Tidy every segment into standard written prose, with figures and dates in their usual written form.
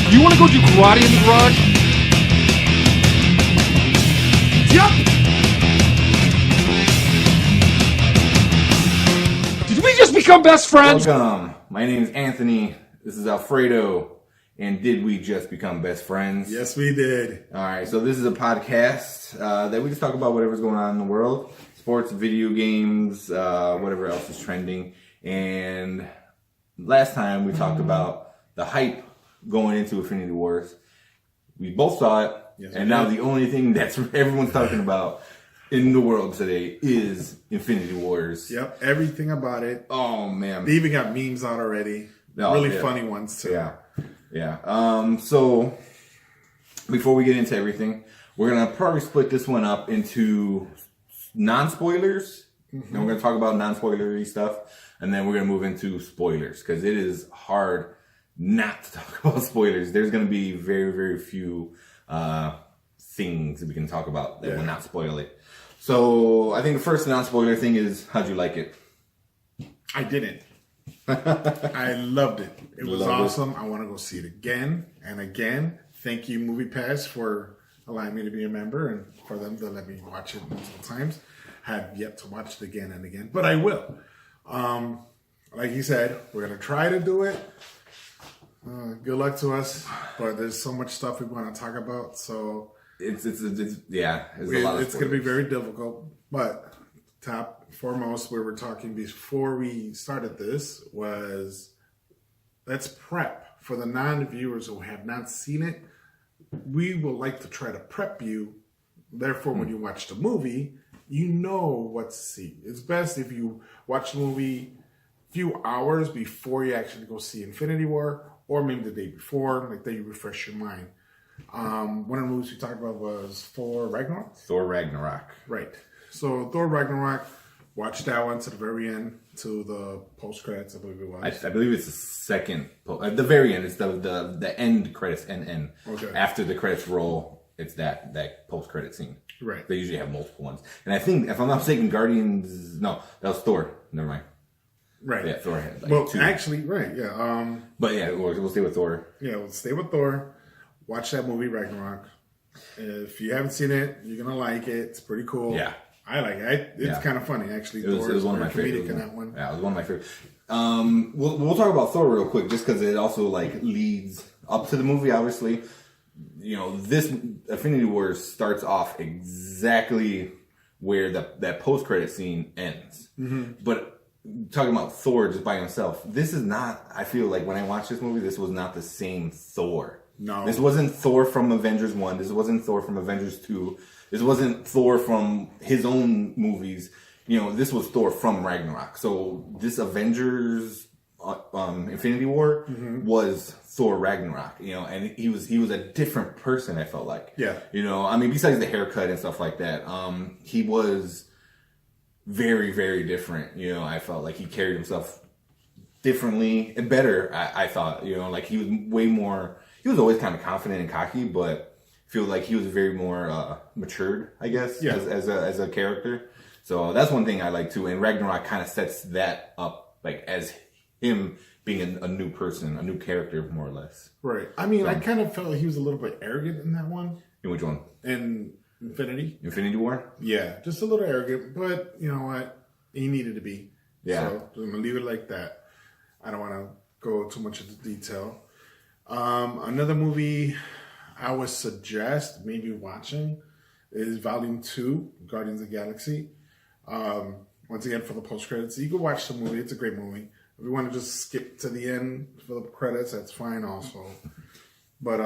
Do you want to go do karate in the garage? Yup! Did we just become best friends? Welcome. My name is Anthony. This is Alfredo. And did we just become best friends? Yes, we did. All right. So this is a podcast that we just talk about whatever's going on in the world. Sports, video games, whatever else is trending. And last time we talked about the hype going into Infinity Wars. We both saw it. Yes, and now the only thing that's everyone's talking about in the world today is Infinity Wars. Yep. Everything about it. Oh, man. They even got memes out already. Really funny ones, too. Yeah. So before we get into everything, we're going to probably split this one up into non-spoilers. Mm-hmm. And we're going to talk about non-spoilery stuff. And then we're going to move into spoilers because it is hard not to talk about spoilers. There's going to be very, very few things that we can talk about that will not spoil it. So I think the first non-spoiler thing is, how'd you like it? I didn't. I loved it. It was awesome. I want to go see it again and again. Thank you, Movie Pass, for allowing me to be a member and for them to let me watch it multiple times. Have yet to watch it again and again, but I will. Like you said, we're going to try to do it. Good luck to us, but there's so much stuff we want to talk about, so it's a lot of it's going to be very difficult. But top foremost, we were talking before we started this was let's prep for the non-viewers who have not seen it. We would like to try to prep you. Therefore, when you watch the movie, you know what to see. It's best if you watch the movie a few hours before you actually go see Infinity War, or maybe the day before, like that you refresh your mind. One of the movies we talked about was Thor Ragnarok. Thor Ragnarok. Right. So Thor Ragnarok, watch that one to the very end, to the post-credits, I believe it was. I believe it's the second, at the very end, it's the end credits, end. Okay. After the credits roll, it's that post-credit scene. Right. They usually have multiple ones. And I think, if I'm not mistaken, Guardians, no, that was Thor. Never mind. Right. Yeah, Thor had two. Actually, right, yeah. But yeah, we'll stay with Thor. Yeah, we'll stay with Thor. Watch that movie, Ragnarok. If you haven't seen it, you're going to like it. It's pretty cool. Yeah. I like it. It's kind of funny, actually. It was one of my favorites. In that one. Yeah, it was one of my favorites. We'll talk about Thor real quick, just because it also leads up to the movie. Obviously, this Infinity Wars starts off exactly where that post credit scene ends. Mm-hmm. But talking about Thor just by himself, this is not. I feel like when I watched this movie, this was not the same Thor. No, this wasn't Thor from Avengers 1. This wasn't Thor from Avengers 2. This wasn't Thor from his own movies. This was Thor from Ragnarok. So this Avengers Infinity War was Thor Ragnarok. And he was a different person, I felt like. Yeah. Besides the haircut and stuff like that, he was very, very different. I felt like he carried himself differently and better, I thought. He was way more... He was always kind of confident and cocky, but I feel like he was very more matured, I guess, as a character. So that's one thing I like too. And Ragnarok kind of sets that up, as him being a new person, a new character, more or less. Right. I kind of felt like he was a little bit arrogant in that one. In which one? In Infinity War? Yeah, just a little arrogant, but you know what? He needed to be. Yeah. So I'm going to leave it like that. I don't want to go too much into detail. Another movie I would suggest maybe watching is Volume 2, Guardians of the Galaxy. Once again, for the post-credits. You can watch the movie. It's a great movie. If you want to just skip to the end for the credits, that's fine also. But,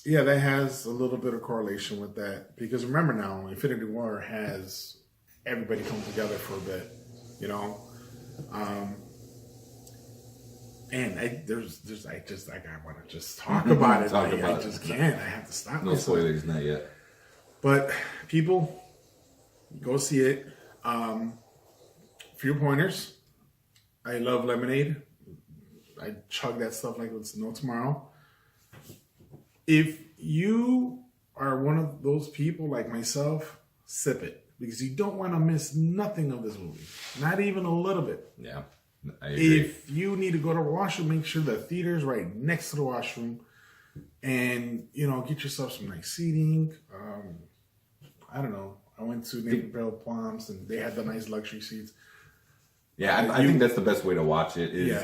that has a little bit of correlation with that. Because remember now, Infinity War has everybody come together for a bit, And I want to just talk about it. I just can't. I have to stop. No spoilers, not yet. But people, go see it. Few pointers. I love lemonade. I chug that stuff like it's no tomorrow. If you are one of those people like myself, sip it. Because you don't want to miss nothing of this movie. Not even a little bit. Yeah. I agree. If you need to go to the washroom, make sure the theater is right next to the washroom. and get yourself some nice seating. I don't know. I went to Naperville Palms, and they had the nice luxury seats. Yeah, I think that's the best way to watch it. Is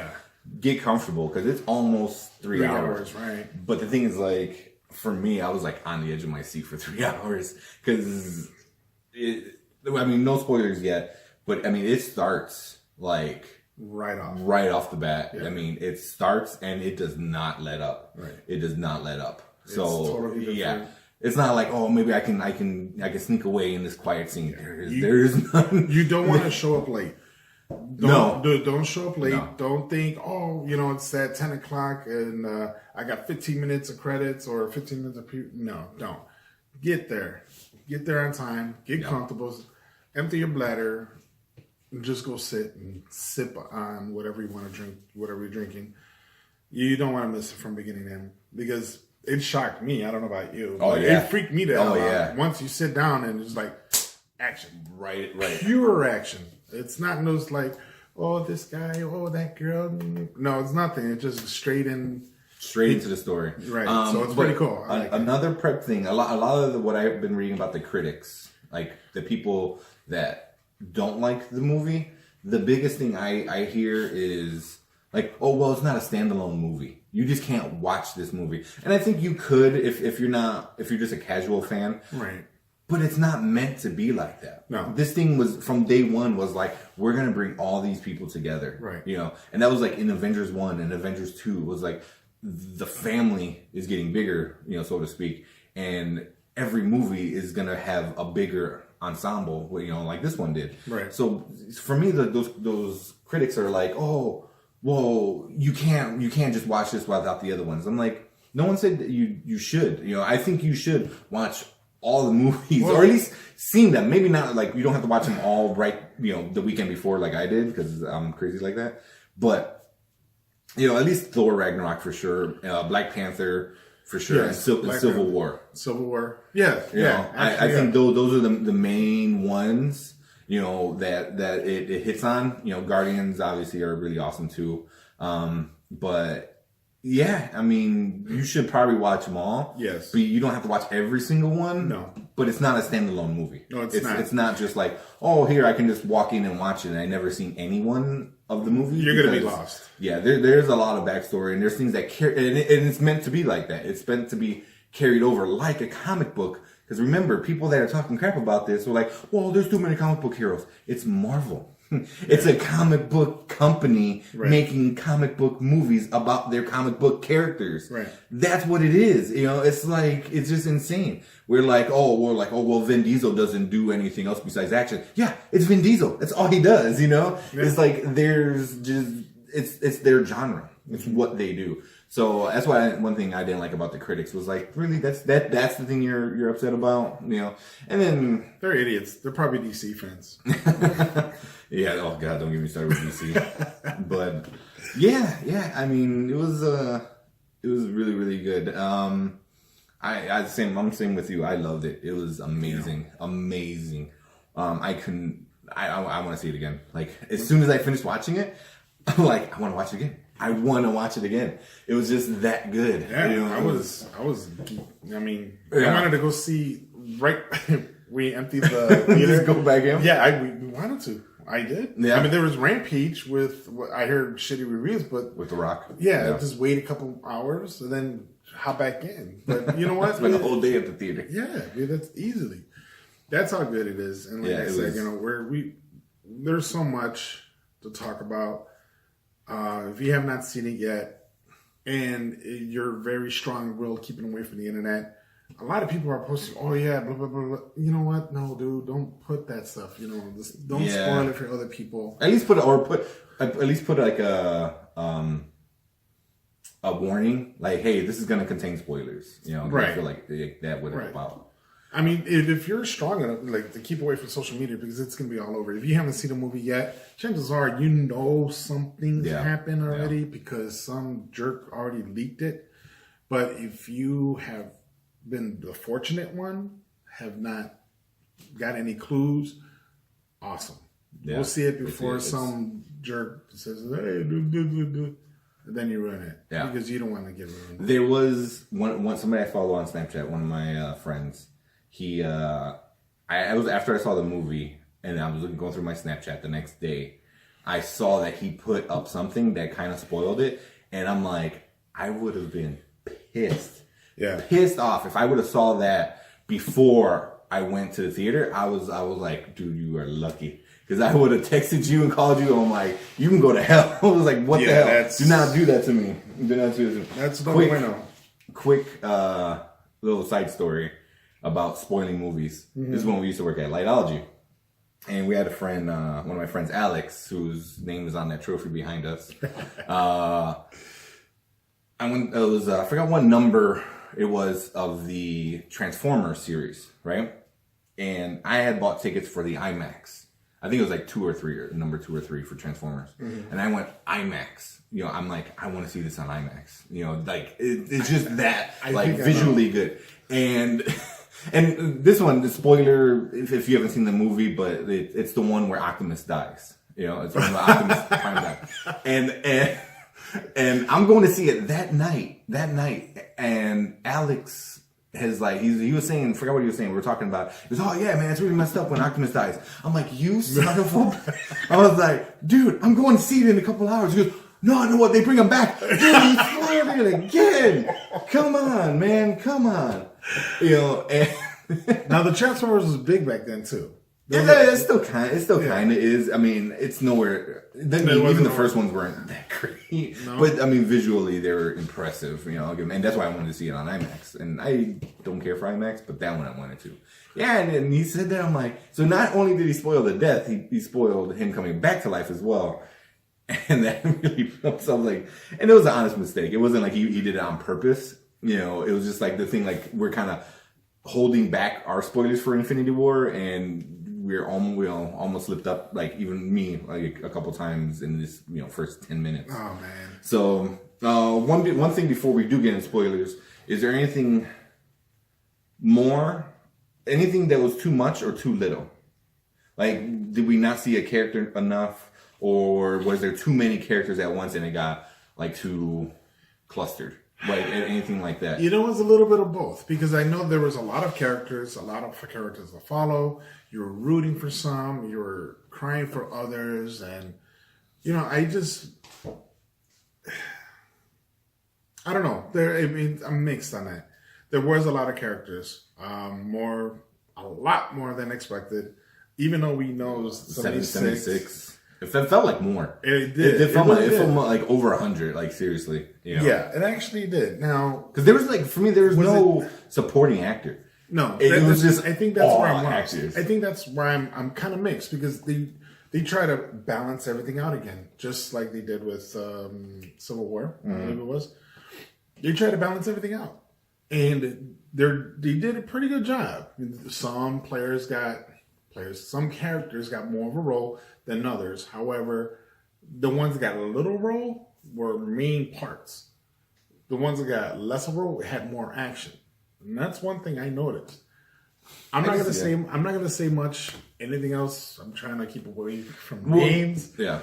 get comfortable because it's almost 3 hours. Right. But the thing is, like, for me, I was like on the edge of my seat for 3 hours because no spoilers yet, but I mean, it starts like right off the bat. Yeah. I mean, it starts and it does not let up. Right. It does not let up. It's totally different. Yeah. It's not like, oh, maybe I can sneak away in this quiet scene. There's none. You don't want to show up late. Don't show up late. No. Don't think, it's at 10 o'clock and I got 15 minutes of credits or 15 minutes of no, don't. Get there. Get there on time. Get comfortable. Empty your bladder. And just go sit and sip on whatever you want to drink, whatever you're drinking. You don't want to miss it from beginning to end because it shocked me. I don't know about you. Oh, yeah. It freaked me the hell out. Once you sit down and it's like, action. Right. Pure action. It's not those like, oh, this guy, oh, that girl. No, it's nothing. It's just straight into the story. Right. So it's pretty cool. Another prep thing. A lot of what I've been reading about the critics, like the people that don't like the movie, the biggest thing I hear is like, oh, well, it's not a standalone movie. You just can't watch this movie. And I think you could if you're just a casual fan. Right. But it's not meant to be like that. No. This thing was, from day one, was like, we're going to bring all these people together. Right. And that was like in Avengers 1 and Avengers 2 was like, the family is getting bigger, so to speak. And every movie is going to have a bigger ensemble, like this one did. Right. So for me, those critics are like, oh, well, you can't just watch this without the other ones. I'm like, no one said that you should. I think you should watch all the movies, or at least seen them. Maybe not like you don't have to watch them all right, the weekend before like I did because I'm crazy like that. But at least Thor Ragnarok for sure, Black Panther for sure, and Civil War. Civil War, yeah. I think those are the main ones. That it hits on. Guardians obviously are really awesome too. But yeah, I mean, you should probably watch them all. Yes. But you don't have to watch every single one. No. But it's not a standalone movie. No, it's not. It's not just like, oh, here, I can just walk in and watch it. And I've never seen any one of the movies. You're going to be lost. Yeah, there's a lot of backstory. And there's things that carry, and it's meant to be like that. It's meant to be carried over like a comic book. Because remember, people that are talking crap about this are like, well, there's too many comic book heroes. It's Marvel. It's a comic book company making comic book movies about their comic book characters. Right. That's what it is. It's like, it's just insane. We're like, well, Vin Diesel doesn't do anything else besides action. Yeah, it's Vin Diesel. That's all he does, Yeah. It's like, there's just, it's their genre. It's what they do. So that's why one thing I didn't like about the critics was like, really, that's the thing you're upset about, And then they're idiots. They're probably DC fans. Yeah. Oh God, don't get me started with DC. But yeah. I mean, it was really, really good. I'm same with you. I loved it. It was amazing, amazing. I want to see it again. Like as soon as I finished watching it, I'm like, I want to watch it again. I want to watch it again. It was just that good. Yeah, I was. I mean, I wanted to go see right. We emptied the theater. Just go back in. Yeah, we wanted to. I did. Yeah. I mean, there was Rampage with. I heard shitty reviews, but with The Rock. Yeah, just wait a couple hours and then hop back in. But you know what? Spend the whole day at the theater. Yeah, that's easily. That's how good it is. And like I said, there's so much to talk about. If you have not seen it yet, and you're very strong-willed, keeping away from the internet, a lot of people are posting, "Oh yeah, blah blah blah." Blah. You know what? No, dude, don't put that stuff. Don't spoil it for other people. At least put like a warning, like, "Hey, this is going to contain spoilers." Right? I feel like that would help out. I mean, if you're strong enough, like, to keep away from social media because it's going to be all over. If you haven't seen the movie yet, chances are something's happened already because some jerk already leaked it. But if you have been the fortunate one, have not got any clues, awesome. Yeah. We'll see it before some jerk says, "Hey, then you ruin it. Yeah. Because you don't want to get ruined. There was one somebody I follow on Snapchat, one of my friends. He, I was after I saw the movie, and I was going through my Snapchat the next day. I saw that he put up something that kind of spoiled it, and I'm like, I would have been pissed off if I would have saw that before I went to the theater. I was like, dude, you are lucky. Because I would have texted you and called you. I'm like, you can go to hell. I was like, what the hell? Do not do that to me. Do not do that to me. That's the winner. Quick little side story about spoiling movies. Mm-hmm. This is when we used to work at Lightology. And we had a friend, one of my friends, Alex, whose name is on that trophy behind us. I forgot what number it was of the Transformers series, right? And I had bought tickets for the IMAX. I think it was like 2 or 3, or number 2 or 3 for Transformers. Mm-hmm. And I went IMAX. You know, I'm like, I want to see this on IMAX. You know, like it's just that like visually good. And this one, the spoiler, if you haven't seen the movie, but it's the one where Optimus dies. You know, it's when Optimus Prime dies. And I'm going to see it that night. And Alex has like, he was saying, forgot what he was saying. We were talking about, he was, oh yeah, man, it's really messed up when Optimus dies. I'm like, you son of a... I was like, dude, I'm going to see it in a couple hours. He goes, no, I know what, they bring him back. Dude, he spoiled it again. Come on, man, come on. You know, and... Now the Transformers was big back then too. It still kind of is. I mean, it's nowhere. Even the first ones weren't that great, no. But I mean, visually they were impressive. You know, and that's why I wanted to see it on IMAX. And I don't care for IMAX, but that one I wanted to. Yeah, and he said that. I'm like, so not only did he spoil the death, he spoiled him coming back to life as well. And that really, so like, and it was an honest mistake. It wasn't like he did it on purpose. You know, it was just like the thing. Like we're kind of holding back our spoilers for Infinity War, and we almost slipped up, like even me, like a couple times in this, you know, first 10 minutes. Oh man! So one thing before we do get into spoilers, is there anything that was too much or too little? Like, did we not see a character enough, or was there too many characters at once and it got like too clustered? Like anything like that? You know, it was a little bit of both, because I know there was a lot of characters to follow. You were rooting for some, you were crying for others, and you know, I don't know. I'm mixed on that. There was a lot of characters, a lot more than expected. Even though we know it was 76. It felt like more. It did. It felt like over 100. Like seriously. You know? Yeah, it actually did. Now, because there was like, for me, there was no supporting actor. No, it was just. I think that's where I'm actors. I think that's where I'm kind of mixed, because they try to balance everything out again, just like they did with Civil War. I believe it was. They try to balance everything out, and they did a pretty good job. Some characters got more of a role than others. However, the ones that got a little role were main parts. The ones that got less of a role had more action. And that's one thing I noticed. I'm not gonna say much anything else. I'm trying to keep away from names. Yeah.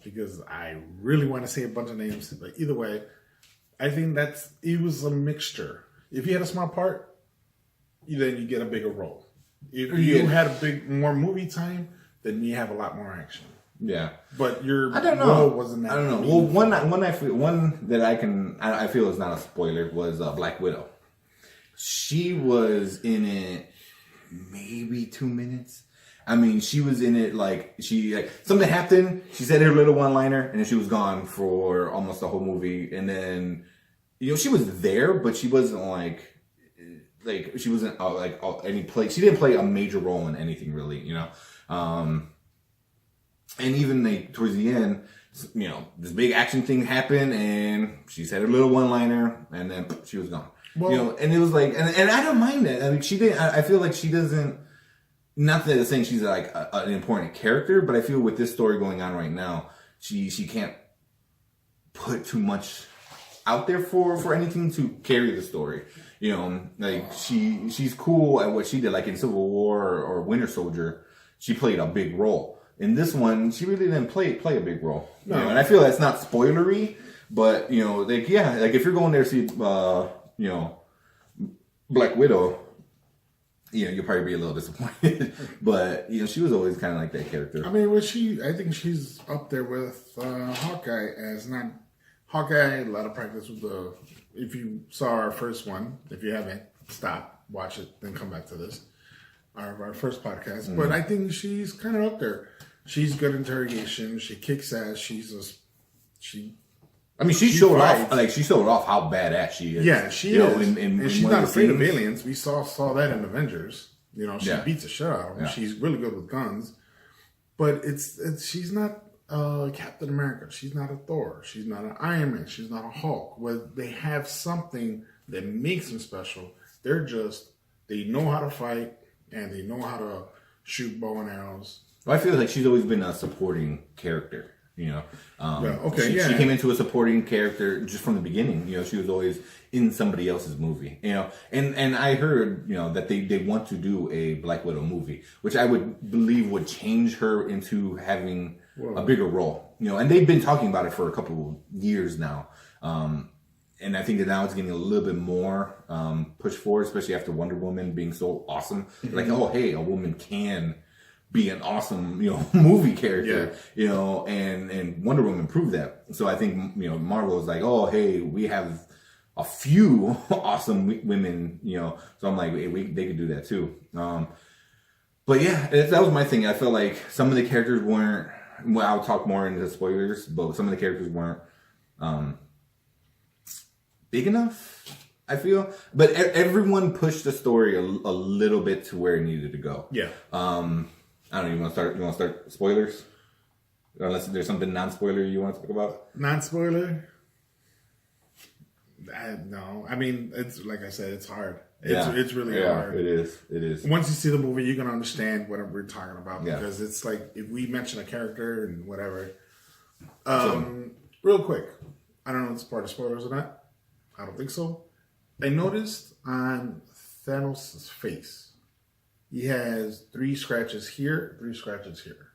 Because I really want to say a bunch of names. But either way, I think it was a mixture. If you had a small part, then you get a bigger role. If you had more movie time, then you have a lot more action. Yeah, but your role wasn't that. I don't know. Well, one that I feel is not a spoiler was Black Widow. She was in it maybe 2 minutes. I mean, she was in it like something happened. She said her little one-liner, and then she was gone for almost the whole movie. And then, you know, she was there, but she wasn't she wasn't any play. She didn't play a major role in anything really, you know. And even towards the end, you know, this big action thing happened, and she said her little one-liner, and then she was gone. Well, you know, and it was like, and I don't mind that. I mean, she didn't. I feel like she doesn't. Not that it's saying she's like an important character, but I feel with this story going on right now, she can't put too much out there for anything to carry the story. You know, like she's cool at what she did, like in Civil War or Winter Soldier, she played a big role. In this one, she really didn't play a big role. No. You know, and I feel that's not spoilery, But like if you're going there to see Black Widow, you'll probably be a little disappointed. But she was always kind of like that character. I mean, I think she's up there with Hawkeye as not Hawkeye. A lot of practice with if you saw our first one, if you haven't, stop, watch it, then come back to this. Our first podcast. Mm. But I think she's kind of up there. She's good interrogation. She kicks ass. She showed off. Like she showed off how badass she is. Yeah, she is. And she's not afraid of aliens. We saw that in Avengers. She beats the shit out of them. Yeah. She's really good with guns. But she's not Captain America. She's not a Thor. She's not an Iron Man. She's not a Hulk. Where they have something that makes them special. They know how to fight and they know how to shoot bow and arrows. Well, I feel like she's always been a supporting character. She came into a supporting character just from the beginning. She was always in somebody else's movie. And I heard that they want to do a Black Widow movie, which I would believe would change her into having a bigger role. And they've been talking about it for a couple of years now. And I think that now it's getting a little bit more pushed forward, especially after Wonder Woman being so awesome. Mm-hmm. Like, oh hey, a woman can be an awesome, movie character, and Wonder Woman proved that. So I think, Marvel is like, oh, hey, we have a few awesome women, so I'm like, hey, they could do that too. But yeah, that was my thing. I felt like some of the characters weren't, I'll talk more into spoilers, but some of the characters weren't, big enough, I feel. But everyone pushed the story a little bit to where it needed to go. Yeah. I don't know. You want to start spoilers? Unless there's something non-spoiler you want to talk about. Non-spoiler? No. I mean, it's like I said, it's hard. It's really hard. It is. Once you see the movie, you're gonna understand what we're talking about because it's like if we mention a character and whatever. Real quick, I don't know if it's part of spoilers or not. I don't think so. I noticed on Thanos' face. He has 3 scratches here, 3 scratches here.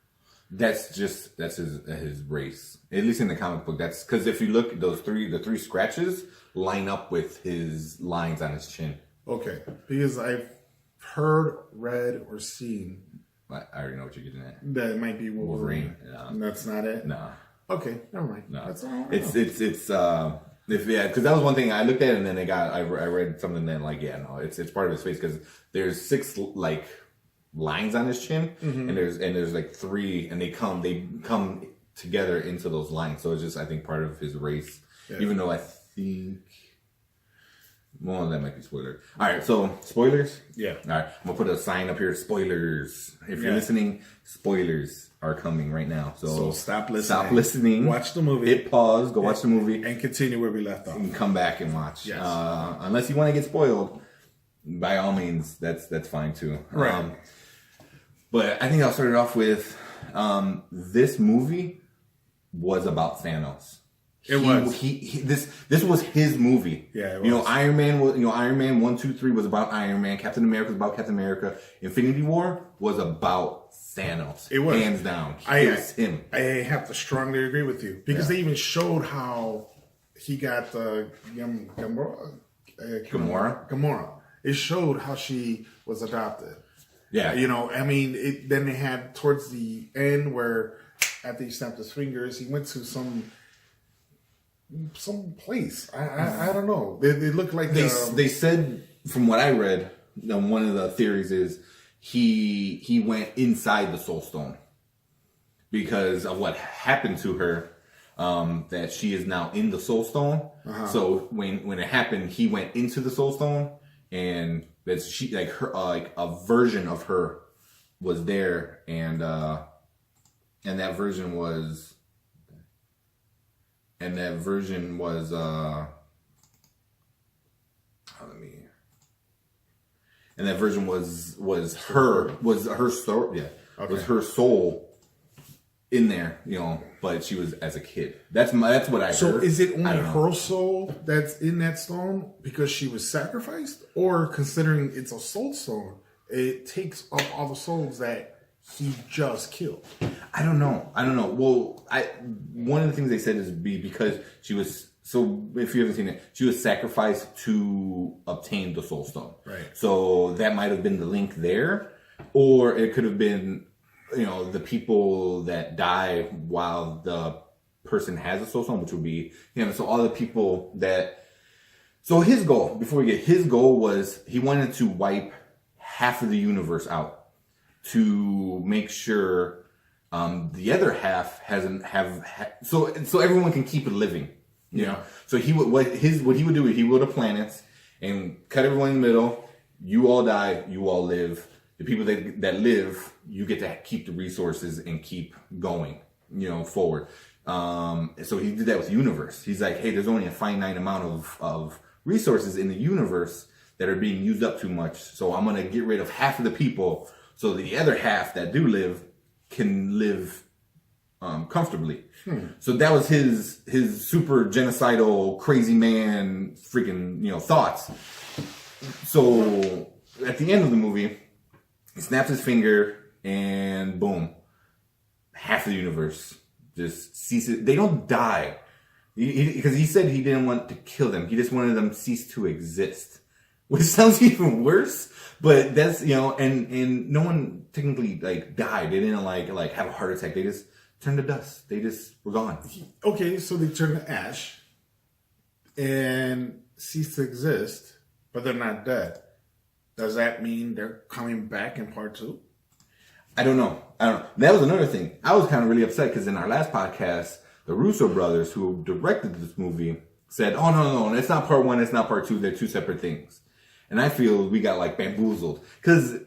That's his race. At least in the comic book, that's because if you look at the 3 scratches line up with his lines on his chin. Okay, because I've heard, read, or seen. I already know what you're getting at. That it might be Wolverine. That's not it. No. Okay, never mind. No, that's all. It's because that was one thing I looked at, and then I read something then it's part of his face because there's 6 lines on his chin, mm-hmm. and there's 3, and they come together into those lines. So it's just I think part of his race, even though I think. Well, that might be spoiler. All right, so spoilers. Yeah. All right, I'm gonna put a sign up here. Spoilers. If you're listening, spoilers are coming right now. So stop listening. Stop listening. Watch the movie. Hit pause. Go watch the movie and continue where we left off. And come back and watch. Yes. Unless you want to get spoiled, by all means, that's fine too. Right. But I think I'll start it off with this movie was about Thanos. This was his movie. Yeah, it was. Iron Man was Iron Man 1, 2, 3 was about Iron Man. Captain America was about Captain America. Infinity War was about Thanos. It was hands down. It was him. I have to strongly agree with you because they even showed how he got the Gamora. It showed how she was adopted. Yeah, then they had towards the end where after he snapped his fingers, he went to some place. I don't know. They look like they said from what I read. One of the theories is he went inside the Soul Stone because of what happened to her. That she is now in the Soul Stone. Uh-huh. So when it happened, he went into the Soul Stone, and that she a version of her was there, and that version was. And that version was was her soul. Yeah, okay. Was her soul in there? But she was as a kid. That's what I heard. So is it only her soul that's in that stone because she was sacrificed, or considering it's a soul stone, it takes up all the souls that he just killed? I don't know. Well, one of the things they said is because she was, so if you haven't seen it, she was sacrificed to obtain the Soul Stone. Right. So that might have been the link there, or it could have been, the people that die while the person has a Soul Stone, which would be, so all the people that, so his goal was he wanted to wipe half of the universe out to make sure the other half so everyone can keep living, So what he would do is he would have planets and cut everyone in the middle. You all die, you all live. The people that live, you get to keep the resources and keep going, forward. So he did that with the universe. He's like, hey, there's only a finite amount of resources in the universe that are being used up too much. So I'm gonna get rid of half of the people, so the other half that do live can live comfortably. So that was his super genocidal, crazy man, freaking thoughts. So at the end of the movie, he snaps his finger and boom, half of the universe just ceases. They don't die because he said he didn't want to kill them. He just wanted them to cease to exist, which sounds even worse. But that's and no one technically died. They didn't like have a heart attack. They just turned to dust. They just were gone. Okay, so they turned to ash and cease to exist, but they're not dead. Does that mean they're coming back in part 2? I don't know. That was another thing. I was kind of really upset because in our last podcast, the Russo brothers, who directed this movie, said, "Oh no, it's not part 1, it's not part 2. They're two separate things." And I feel we got bamboozled because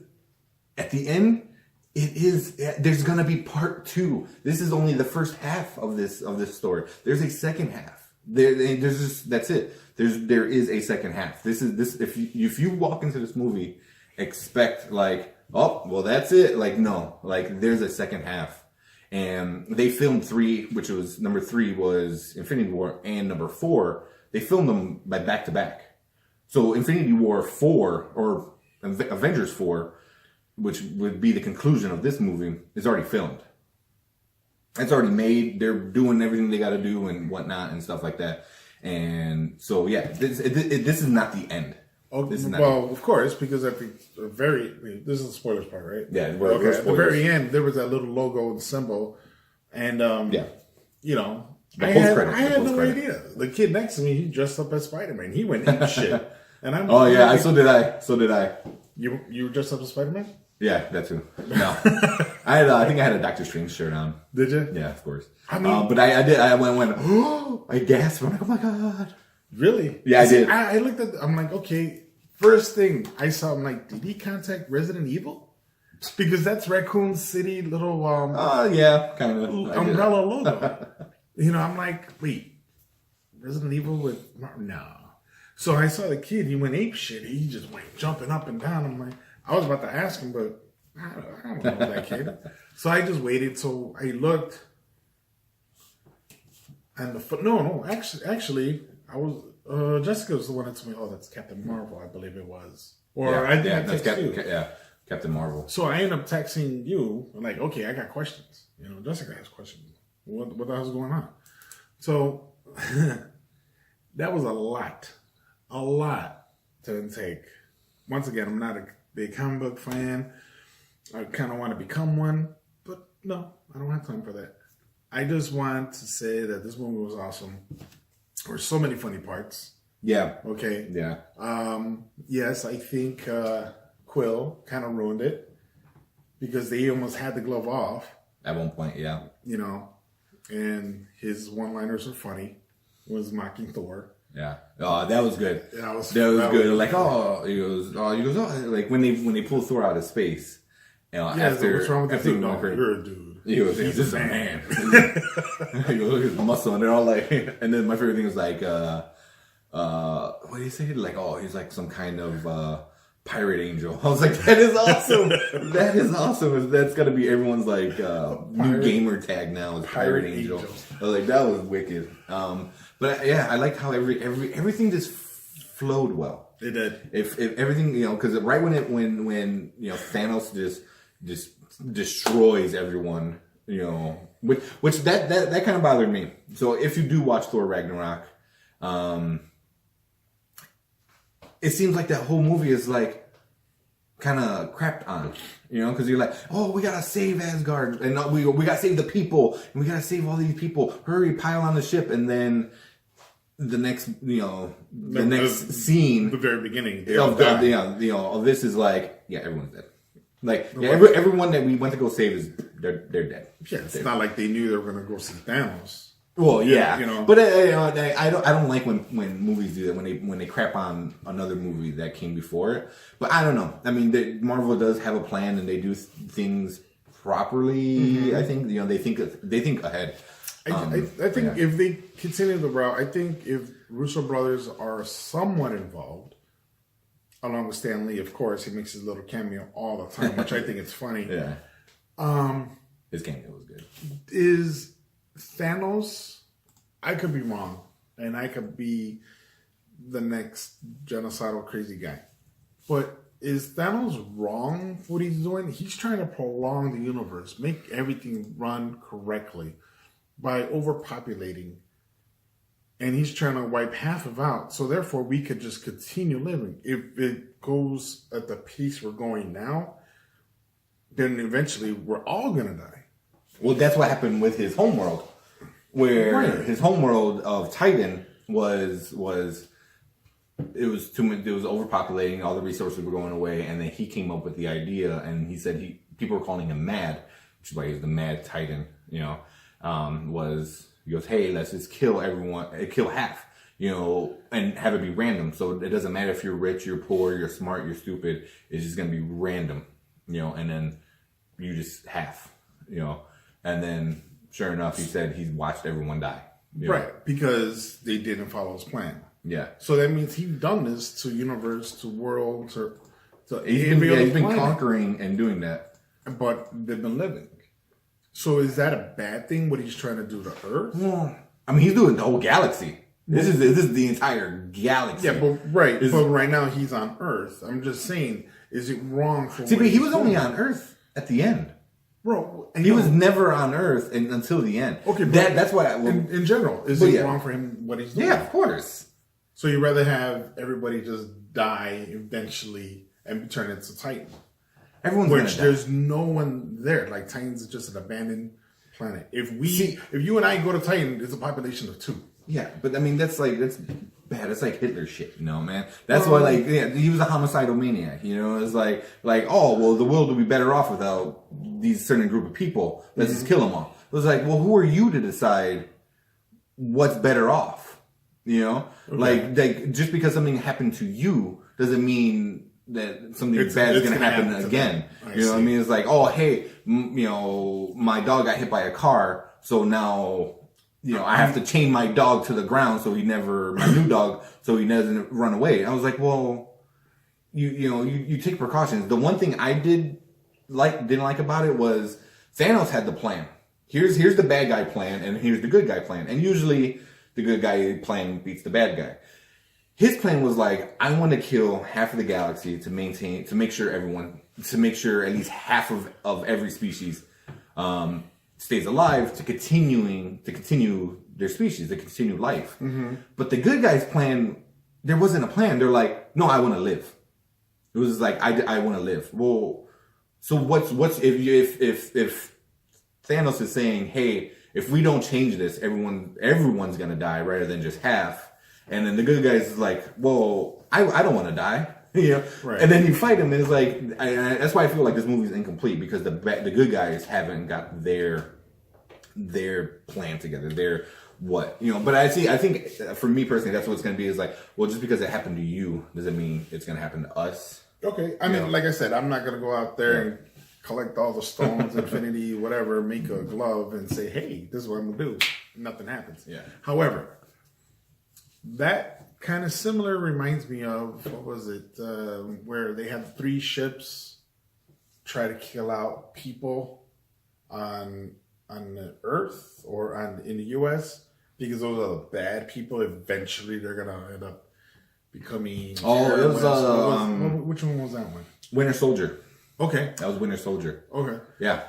at the end, there's gonna be part 2. This is only the first half of this story. There's a second half. That's it. There is a second half. If you walk into this movie, expect oh, well, that's it. No, there's a second half. And they filmed 3, which was number 3 was Infinity War, and number 4, they filmed them back to back. So Infinity War 4 or Avengers 4, which would be the conclusion of this movie, is already filmed. It's already made. They're doing everything they got to do and whatnot and stuff like that. And so, yeah, this is not the end. Of course, because at the this is the spoilers part, right? Yeah. At the very end, there was that little logo and symbol, and I had no idea. The kid next to me, he dressed up as Spider-Man. He went ape shit, and I'm. Oh yeah, so did I. You were dressed up as Spider-Man? Yeah, that too. No, I think I had a Doctor Strange shirt on. Did you? Yeah, of course. I mean, but I did. I went. Oh, I gasped. I'm like, oh my god. Really? Yeah, I did. I looked at. I'm like, okay. First thing I saw, I'm like, did he contact Resident Evil? Because that's Raccoon City little yeah, kind of umbrella logo. I'm like, wait, Resident Evil with no. So I saw the kid. He went ape shit. He just went jumping up and down. I'm like, I was about to ask him, but I don't know that kid. So I just waited. So I looked, and actually, I was. Jessica was the one that told me, "Oh, that's Captain Marvel," I believe it was. Or I think I texted you. Captain Marvel. So I ended up texting you, like, okay, I got questions. Jessica has questions. What the hell's going on? So that was a lot to take. Once again, I'm not a big comic book fan. I kind of want to become one, but no, I don't have time for that. I just want to say that this movie was awesome. There were so many funny parts. Yeah. Okay. Yeah. Yes, I think Quill kind of ruined it because they almost had the glove off. At one point, yeah. And his one-liners are funny. Was mocking Thor. Yeah. Oh, that was good. That was good. Like, like when they pull Thor out of space. After, what's wrong with you? You're a dude. He's just a man. He goes, look at his muscle, and they're all like. And then my favorite thing was like, what do you say? Like, he's like some kind of pirate angel. I was like, that is awesome. That is awesome. That's got to be everyone's like new gamer tag now is pirate angel. I was like, that was wicked. But yeah, I liked how everything just flowed well. It did. If everything, because right when Thanos just destroys everyone. You know, which that kind of bothered me. So if you do watch Thor Ragnarok, it seems like that whole movie is like kind of crapped on, you know, because you're like, oh, we gotta save Asgard, and we gotta save the people, and we gotta save all these people. Hurry, pile on the ship, and then the next, you know, the next scene, the very beginning of this is like, yeah, everyone's dead. Like, yeah, everyone that we went to go save is they're dead. Yeah, it's not like they knew they were gonna go see Thanos. Well, yeah, you know, but I don't like when movies do that, when they crap on another movie that came before it. But I don't know. I mean, Marvel does have a plan and they do things properly. Mm-hmm. I think, you know, they think ahead. I think if they continue the route, I think if Russo brothers are somewhat involved, along with Stan Lee, of course, he makes his little cameo all the time, which I think is funny. Yeah. His cameo was good. Is Thanos, I could be wrong, and I could be the next genocidal crazy guy, but is Thanos wrong for what he's doing? He's trying to prolong the universe, make everything run correctly by overpopulating, and he's trying to wipe half of out, so therefore we could just continue living. If it goes at the pace we're going now, then eventually we're all gonna die. Well, that's what happened with his homeworld, where his homeworld of Titan was it was too much. It was overpopulating. All the resources were going away, and then he came up with the idea, and he said people were calling him mad, which is why he was the Mad Titan. You know, he goes, hey, let's just kill everyone, kill half, you know, and have it be random. So it doesn't matter if you're rich, you're poor, you're smart, you're stupid. It's just gonna be random, you know, and then you just half, you know. And then, sure enough, he said he's watched everyone die. Right, because they didn't follow his plan. Yeah. So that means he's done this to universe, to world, to he's been conquering and doing that. But they've been living. So is that a bad thing, what he's trying to do to Earth? Well, I mean, he's doing the whole galaxy. This is the entire galaxy. Yeah, but right now he's on Earth. I'm just saying, is it wrong for but he was only on Earth at the end. Bro, he was never on Earth until the end. Okay, that's why. In general, is it wrong for him what he's doing? Yeah, of course. So you'd rather have everybody just die eventually and turn into Titan? Everyone's which there's no one there. Like Titan's is just an abandoned planet. If you and I go to Titan, it's a population of 2. Yeah, but I mean that's bad. It's like Hitler shit, you know, man. That's why, he was a homicidal maniac, you know. It's like, oh, well, the world would be better off without these certain group of people. Let's just kill them all. It was like, well, who are you to decide what's better off? You know, like just because something happened to you doesn't mean that something bad is going to happen again. You know what I mean? It's like, oh, hey, you know, my dog got hit by a car, so now, you know, I have to chain my dog to the ground my new dog, so he doesn't run away. I was like, well, you take precautions. The one thing I didn't like about it was Thanos had the plan. Here's the bad guy plan, and here's the good guy plan. And usually the good guy plan beats the bad guy. His plan was like, I want to kill half of the galaxy to make sure at least half of every species stays alive to continue their species, to continue life. Mm-hmm. But the good guys' plan, there wasn't a plan. They're like, no, I want to live. It was like, I want to live. Well, so what's if Thanos is saying, hey, if we don't change this, everyone's gonna die rather than just half. And then the good guys is like, well, I don't want to die. You know? Right. And then you fight him, and it's like, that's why I feel like this movie is incomplete, because the good guys haven't got their plan together. Their what, you know? But I think for me personally, that's what it's going to be. Is like, well, just because it happened to you doesn't mean it's going to happen to us. Okay, I mean, like I said, I'm not going to go out there and collect all the stones, infinity, whatever, make a glove, and say, hey, this is what I'm going to do. Nothing happens. Yeah. However, that kind of similar reminds me of, what was it, where they had 3 ships try to kill out people on the Earth or in the U.S. because those are the bad people. Eventually, they're gonna end up becoming. Oh, it was which one was that one? Winter Soldier. Okay. That was Winter Soldier. Okay. Yeah.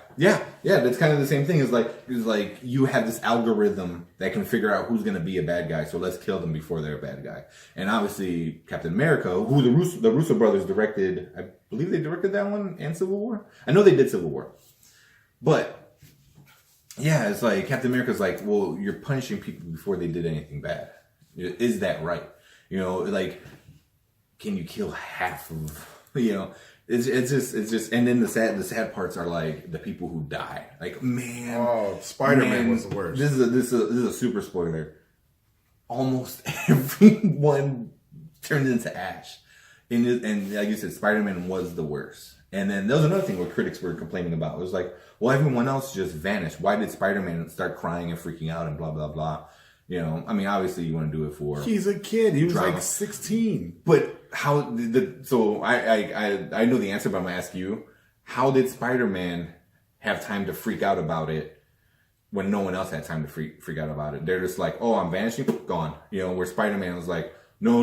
That's kind of the same thing. It's like you have this algorithm that can figure out who's going to be a bad guy. So let's kill them before they're a bad guy. And obviously, Captain America, who the Russo brothers directed, I believe they directed that one and Civil War. I know they did Civil War, but yeah, it's like Captain America's like, well, you're punishing people before they did anything bad. Is that right? Like, can you kill half of It's just, and then the sad parts are like the people who die. Like, man, Spider-Man was the worst. This is a super spoiler. Almost everyone turned into ash, and like you said, Spider-Man was the worst. And then there was another thing where critics were complaining about. It was like, well, everyone else just vanished. Why did Spider-Man start crying and freaking out and blah blah blah? I mean, obviously you want to do it for he's a kid. He was drama. like 16. But how so I know the answer, but I'm gonna ask you, how did Spider-Man have time to freak out about it when no one else had time to freak out about it? They're just like, oh, I'm vanishing, gone. Where Spider-Man was like, no,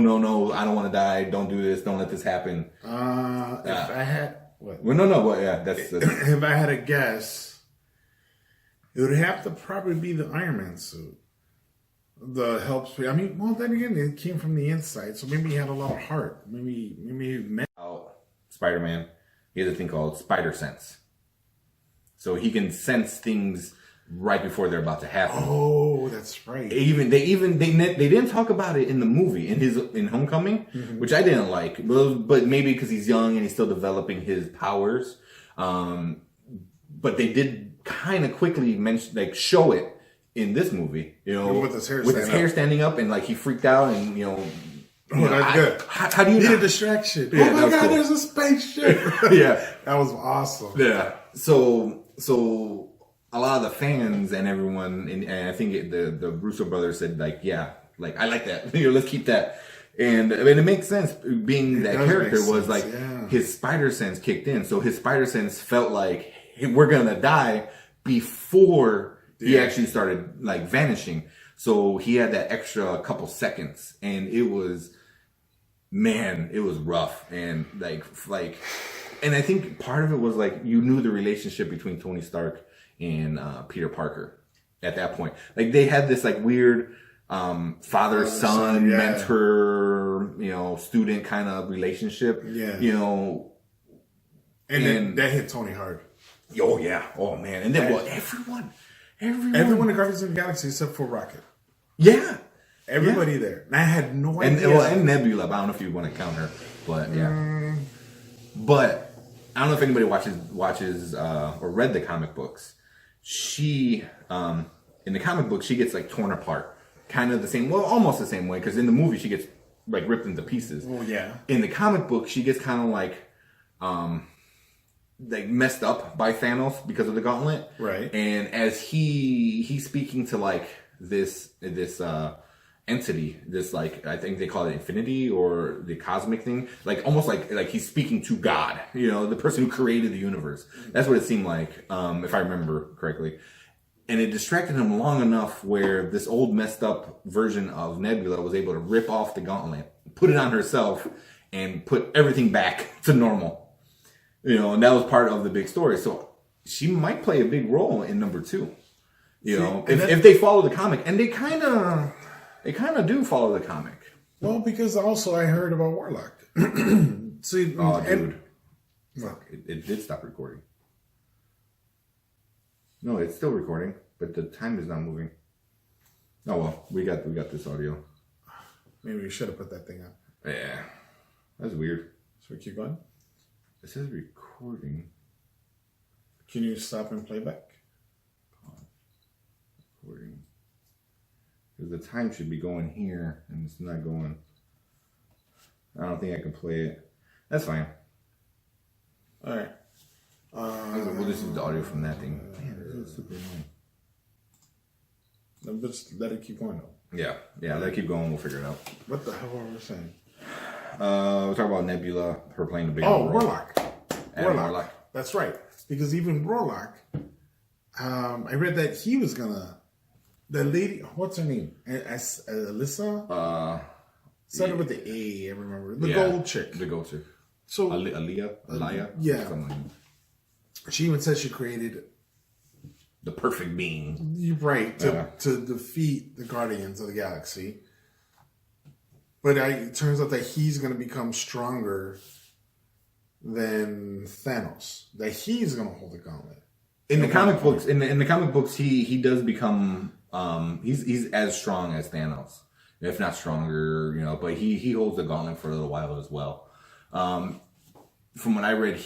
I don't want to die, don't do this, don't let this happen. If I had what? Well, no, well, yeah, that's if I had a guess, it would have to probably be the Iron Man suit. The helps. I mean, well, then again, it came from the inside, so maybe he had a lot of heart. Maybe Spider-Man. He has a thing called spider sense, so he can sense things right before they're about to happen. Oh, that's right. They didn't talk about it in the movie in Homecoming, which I didn't like, but maybe because he's young and he's still developing his powers. But they did kind of quickly show it in this movie, with his hair standing up, and like he freaked out, and that's good. How do you need a distraction? Yeah, oh my God, cool. there's a spaceship. Yeah, that was awesome. Yeah. So a lot of the fans and everyone, and I think the Russo brothers said like, yeah, like I like that. Let's keep that. And I mean, it makes sense. Being that character was like his spider sense kicked in, so his spider sense felt like, hey, we're gonna die before he actually started like vanishing. So he had that extra couple seconds, and it was rough. And like, and I think part of it was like, you knew the relationship between Tony Stark and Peter Parker at that point. Like they had this like weird father-son, mentor, student kind of relationship. Yeah. And that hit Tony hard. Oh yeah. Oh man. And then everyone in Guardians of the Galaxy except for Rocket. Yeah. Everybody there. And I had no idea. And Nebula, but I don't know if you want to count her. But yeah. But I don't know if anybody watches or read the comic books. She in the comic book she gets like torn apart. Kind of the same, almost the same way, because in the movie she gets like ripped into pieces. Oh yeah. In the comic book she gets kind of like messed up by Thanos because of the gauntlet. Right. And as he's speaking to like this entity, this like, I think they call it infinity or the cosmic thing, like almost like he's speaking to God, the person who created the universe. That's what it seemed like, if I remember correctly. And it distracted him long enough where this old messed up version of Nebula was able to rip off the gauntlet, put it on herself, and put everything back to normal. And that was part of the big story. So she might play a big role in number 2. If they follow the comic, and they kind of do follow the comic. Well, because also I heard about Warlock. See, dude, it did stop recording. No, it's still recording, but the time is not moving. Oh well, we got this audio. Maybe we should have put that thing up. Yeah, that's weird. So we keep going. It says recording. Can you stop and play back? Recording. Because the time should be going here, and it's not going. I don't think I can play it. That's fine. All right. We'll just use the audio from that thing. Man, this is super annoying. Just let it keep going though. Yeah, let it keep going. We'll figure it out. What the hell were we saying? We'll talk about Nebula, her playing the big role. Warlock. Warlock. That's right. Because even Warlock, I read that he was gonna. The lady, what's her name? Alyssa. Started with the A. I remember the gold chick. The gold chick. So Aliyah, yeah. something like that. She even said she created The perfect being. You're right, to defeat the Guardians of the Galaxy. But it turns out that he's going to become stronger than Thanos. That he's going to hold the gauntlet. In the comic books, in the comic books, he does become he's as strong as Thanos, if not stronger, But he holds the gauntlet for a little while as well. From what I read,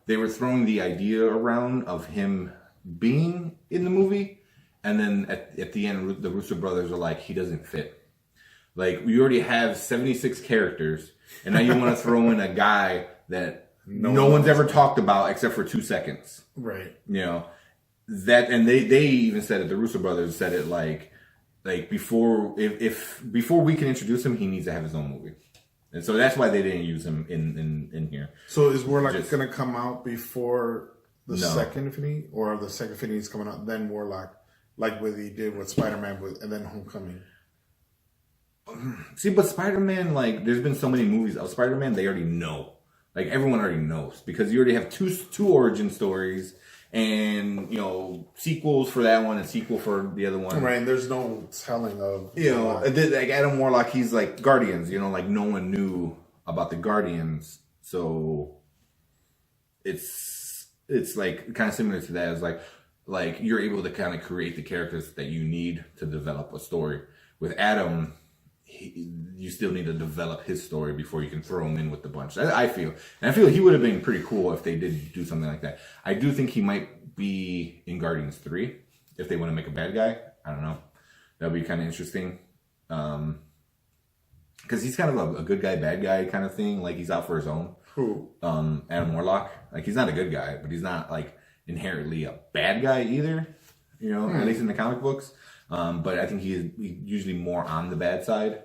they were throwing the idea around of him being in the movie, and then at the end, the Russo brothers are like, he doesn't fit. Like, we already have 76 characters, and now you want to throw in a guy that no one's ever talked about except for 2 seconds. Right. That, and they even said it, the Russo brothers said it like before we can introduce him, he needs to have his own movie. And so that's why they didn't use him in here. So is Warlock going to come out before the second Infinity? Or the second Infinity is coming out, then Warlock, like what he did with Spider-Man and then Homecoming? See, but Spider-Man, there's been so many movies of Spider-Man, they already know. Everyone already knows. Because you already have two origin stories and, sequels for that one and sequel for the other one. Right, and there's no telling of... Adam Warlock, he's like Guardians, no one knew about the Guardians. So, it's kind of similar to that. It's like you're able to kind of create the characters that you need to develop a story. With Adam... you still need to develop his story before you can throw him in with the bunch. I feel. And I feel he would have been pretty cool if they did do something like that. I do think he might be in Guardians 3 if they want to make a bad guy. I don't know. That would be kind of interesting. Because he's kind of a good guy, bad guy kind of thing. He's out for his own. Who? Adam Warlock. He's not a good guy, but he's not, inherently a bad guy either. At least in the comic books. But I think he's usually more on the bad side,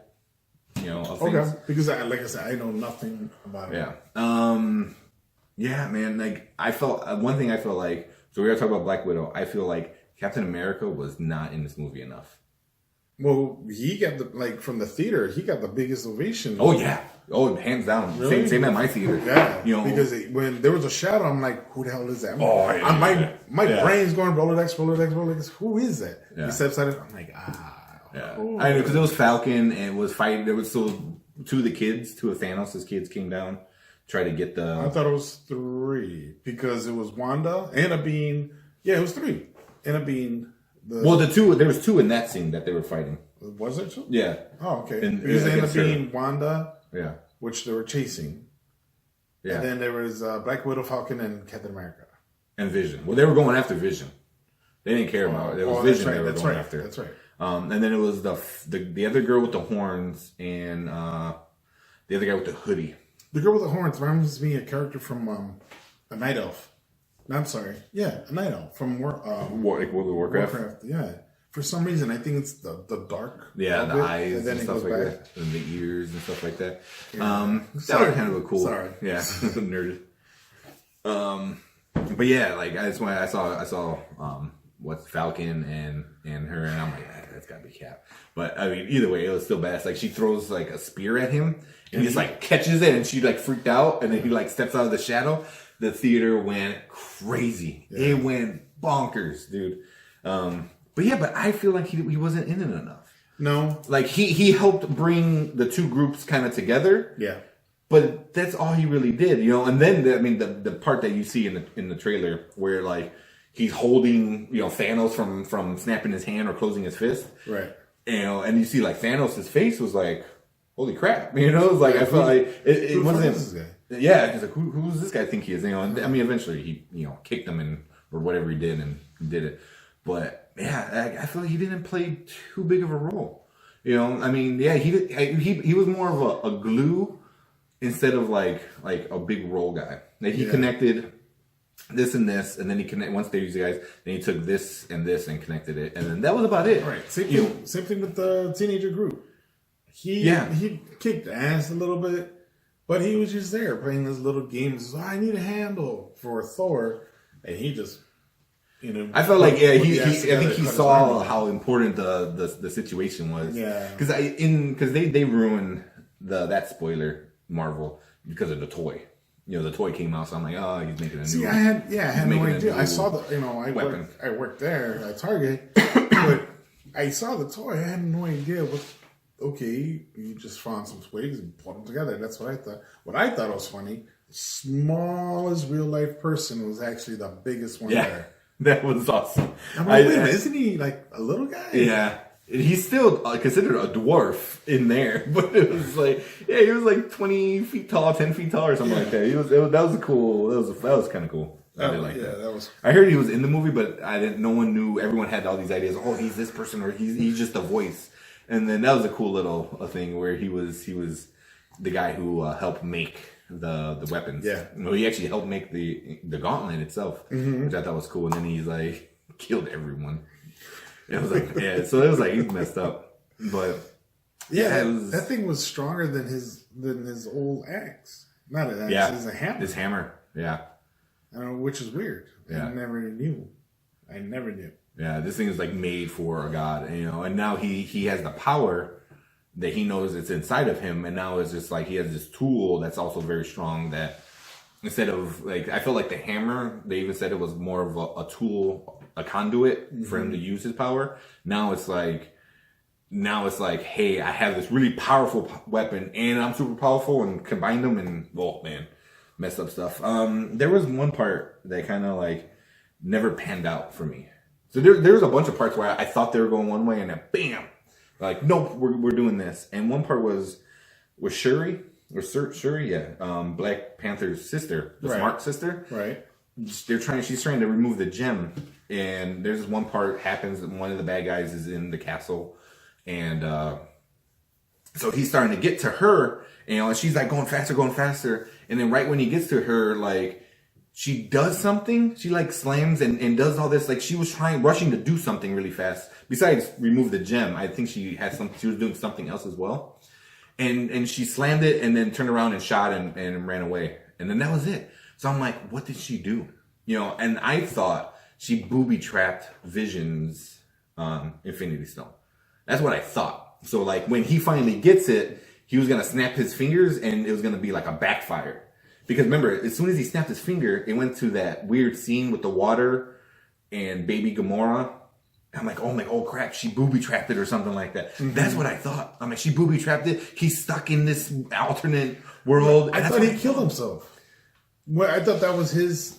of things. Okay, because like I said, I know nothing about it. Yeah. Yeah, man. I felt one thing. I felt like, so we were talking about Black Widow. I feel like Captain America was not in this movie enough. Well, he got from the theater, he got the biggest ovation. Oh yeah. Oh, hands down. Really? Same at my theater. Yeah. Because when there was a shadow, I'm like, who the hell is that? My brain's going Rolodex. Who is that? Yeah. He steps out. I'm like, Yeah. I know, because it was Falcon and it was fighting. There was still two of Thanos' kids came down, try to get the. I thought it was 3 because it was Wanda. Ended up being it was 3. Ended up being there was 2 in that scene that they were fighting. Was there 2? Yeah. Oh, okay. Because it ended up being Wanda. Yeah. Which they were chasing. Yeah. And then there was Black Widow, Falcon, and Captain America. And Vision. Well, they were going after Vision. They didn't care about it. It was Vision they were going after. That's right. And then it was the other girl with the horns and the other guy with the hoodie. The girl with the horns reminds me of a character from a Night Elf. No, I'm sorry. Yeah, a Night Elf from World of Warcraft. Yeah. For some reason, I think it's the dark. Yeah, the eyes and stuff like that. And the ears and stuff like that. Yeah. That was kind of a cool. Sorry. Yeah, nerd. But yeah, that's why I saw what's Falcon and her, and I'm like, that's gotta be Cap. But I mean, either way, it was still badass. She throws a spear at him, and he just catches it, and she freaked out, and then he steps out of the shadow. The theater went crazy. Yeah. It went bonkers, dude. But I feel like he wasn't in it enough. No. He helped bring the two groups kind of together. Yeah. But that's all he really did, And then the part that you see in the trailer where he's holding Thanos from snapping his hand or closing his fist. Right. And you see Thanos' face was holy crap. It was I felt like it wasn't this guy. Yeah, he's who does this guy think he is? I mean, eventually he kicked him or whatever he did and did it. But yeah, I feel like he didn't play too big of a role. I mean, yeah, he was more of a glue instead of a big role guy. He connected this and this, and then once they used the guys, then he took this and this and connected it, and then that was about it. Right. Same thing with the teenager group. He kicked ass a little bit. But he was just there playing this little games. I need a handle for Thor, and he just, I felt I think he saw how important the situation was. Yeah. Because they ruined that spoiler Marvel because of the toy. You know, the toy came out, so I'm like, oh, he's making a new. See, I had no idea. I saw I worked there at Target, but I saw the toy. I had no idea what. Okay, you just found some twigs and put them together. That's what I thought. What I thought was funny. The smallest real life person was actually the biggest one there. That was awesome. I'm like, wait a minute, isn't he like a little guy? Yeah. He's still considered a dwarf in there, but it was like, he was like 20 feet tall, 10 feet tall, or something like that. That was kind of cool. I did like that. I heard he was in the movie, but no one knew. Everyone had all these ideas. Oh, he's this person, or he's just a voice. And then that was a cool little thing where he was the guy who helped make the weapons. Yeah. You know, he actually helped make the gauntlet itself, which I thought was cool. And then he's like killed everyone. It was like, so it was like he's messed up, but that thing was stronger than his old axe. Not an axe, it's a hammer. His hammer, which is weird. I never knew. Yeah, this thing is like made for a god, you know. And now he has the power that he knows it's inside of him, and now it's just like he has this tool that's also very strong. That instead of like, I feel like the hammer, they even said it was more of a tool, a conduit for him to use his power. Now it's like, hey, I have this really powerful weapon, and I'm super powerful, and combine them, and messed up stuff. There was one part that kind of like never panned out for me. So there was a bunch of parts where I thought they were going one way, and then bam, like nope, we're doing this. And one part was Shuri, Black Panther's sister, the smart sister, right? She's trying to remove the gem, and there's one part happens, and one of the bad guys is in the castle, and so he's starting to get to her, and she's like going faster, and then right when he gets to her, like she does something, she like slams and does all this, like she was rushing to do something really fast. Besides remove the gem, I think she was doing something else as well, and she slammed it and then turned around and shot and ran away, and then that was it. So I'm like, what did she do? You know, and I thought she booby-trapped Vision's Infinity Stone. That's what I thought. So, like, when he finally gets it, he was going to snap his fingers, and it was going to be like a backfire. Because remember, as soon as he snapped his finger, it went to that weird scene with the water and baby Gamora. I'm like, oh crap, she booby-trapped it or something like that. Mm-hmm. That's what I thought. I'm like, she booby-trapped it. He's stuck in this alternate world. I thought he killed himself. Well, I thought that was his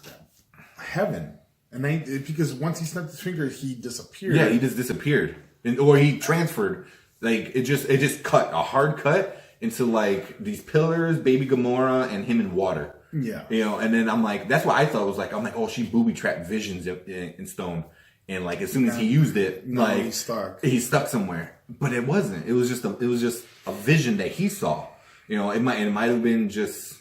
heaven, and because once he snapped his finger, he disappeared. Yeah, he just disappeared, or he transferred. Like it just cut a hard cut into like these pillars, baby Gamora, and him in water. Yeah, you know. And then I'm like, that's what I thought was like. I'm like, oh, she booby trapped Visions in stone, and like as soon as he used it, he's stuck somewhere. But it wasn't. It was just a vision that he saw. You know, it might have been just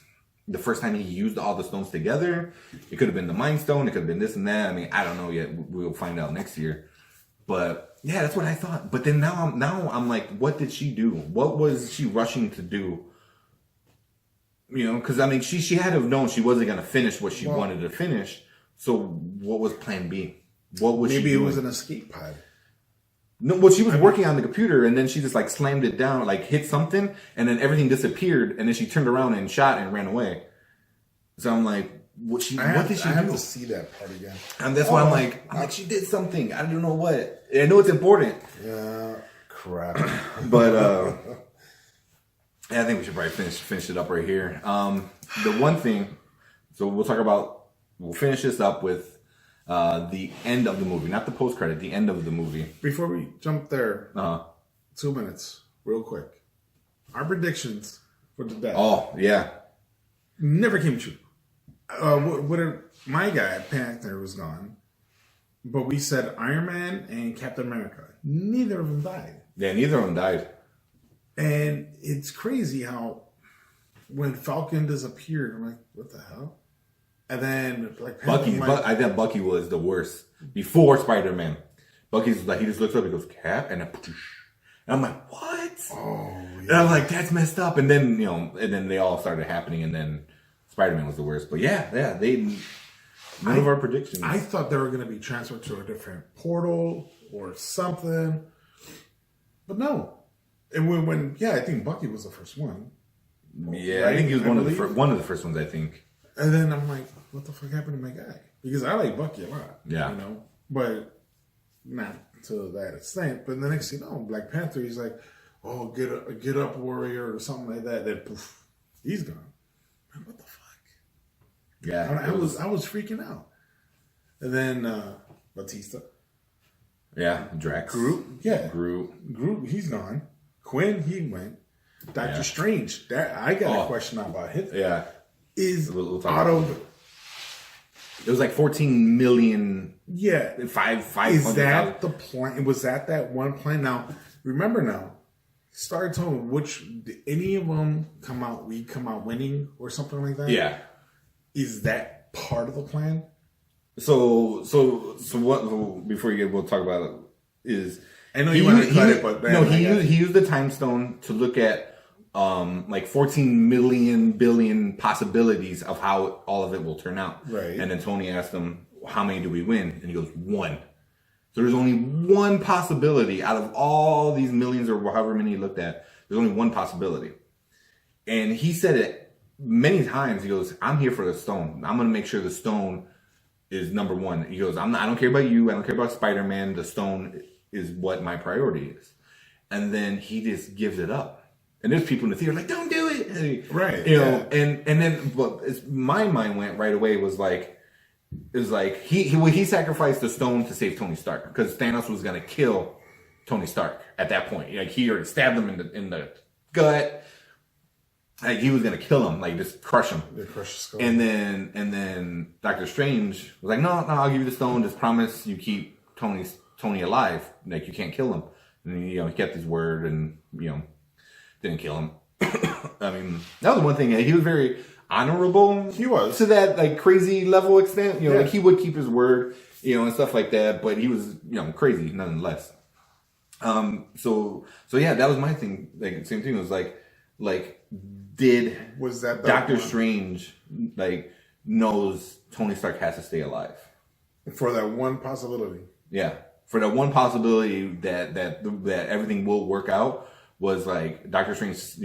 the first time he used all the stones together. It could have been the Mind Stone. It could have been this and that. I mean, I don't know yet. We'll find out next year. But yeah, that's what I thought. But then now I'm like, what did she do? What was she rushing to do? You know, because I mean, she had to have known she wasn't going to finish what she wanted to finish. So what was Plan B? What was maybe she doing? It was an escape pod. No, well, she was working on the computer, and then she just like slammed it down, like hit something, and then everything disappeared, and then she turned around and shot and ran away. So I'm like, what did she do? I have to see that part again. And that's why I'm like, she did something. I don't know what. I know it's important. Yeah, crap. But yeah, I think we should probably finish it up right here. The one thing, so we'll finish this up with the end of the movie, not the post credit, the end of the movie. Before we jump there, 2 minutes, real quick. Our predictions for the death. Oh yeah, never came true. My guy Panther was gone, but we said Iron Man and Captain America. Neither of them died. Yeah, neither of them died. And it's crazy how when Falcon disappeared, I'm like, what the hell? And then like Bucky, I think Bucky was the worst before Spider-Man. Bucky's like, he just looks up, he goes, Cap, and then I'm like, what? Oh, yeah. And I'm like, that's messed up. And then they all started happening, and then Spider-Man was the worst. But yeah, none of our predictions. I thought they were going to be transferred to a different portal or something, but no. And when I think Bucky was the first one. Yeah, right? I think he was one of the first ones. I think. And then I'm like, what the fuck happened to my guy? Because I like Bucky a lot. Yeah. You know, but not to that extent. But the next thing you know, Black Panther, he's like, oh, get up, warrior, or something like that. Then poof, he's gone. Man, what the fuck? Yeah, I was freaking out. And then Batista. Yeah, Drax. Groot, he's gone. Quinn, he went. Doctor Strange, that I got a question about him. Yeah, We'll out of it was like 14 million. Yeah, 500. Is that the plan? Was that one plan? Now, remember now. Start telling did any of them come out? We come out winning or something like that. Yeah, is that part of the plan? So what? Before you get, we'll talk about it. Is I know you want to cut it, but man, he used the time stone to look at like 14 million billion possibilities of how all of it will turn out. Right. And then Tony asked him, "How many do we win?" And he goes, "1." So there's only one possibility out of all these millions or however many he looked at. There's only one possibility, and he said it many times. He goes, "I'm here for the stone. I'm going to make sure the stone is number one." He goes, I don't care about you. I don't care about Spider-Man. The stone is what my priority is. And then he just gives it up. And there's people in the theater like, don't do it. Right. You know, and then my mind went right away was like, he sacrificed the stone to save Tony Stark because Thanos was going to kill Tony Stark at that point. Like he already stabbed him in the gut. Like he was gonna kill him, like just crush him. Yeah, crush his skull. And then Doctor Strange was like, no, I'll give you the stone. Just promise you keep Tony alive. Like you can't kill him. And he kept his word and didn't kill him. I mean, that was one thing. He was very honorable. He was to that like crazy level extent. Like he would keep his word. And stuff like that. But he was crazy nonetheless. So yeah, that was my thing. Like same thing. It was like. Was that Doctor Strange knows Tony Stark has to stay alive for that one possibility? Yeah, for that one possibility that everything will work out was like Doctor Strange,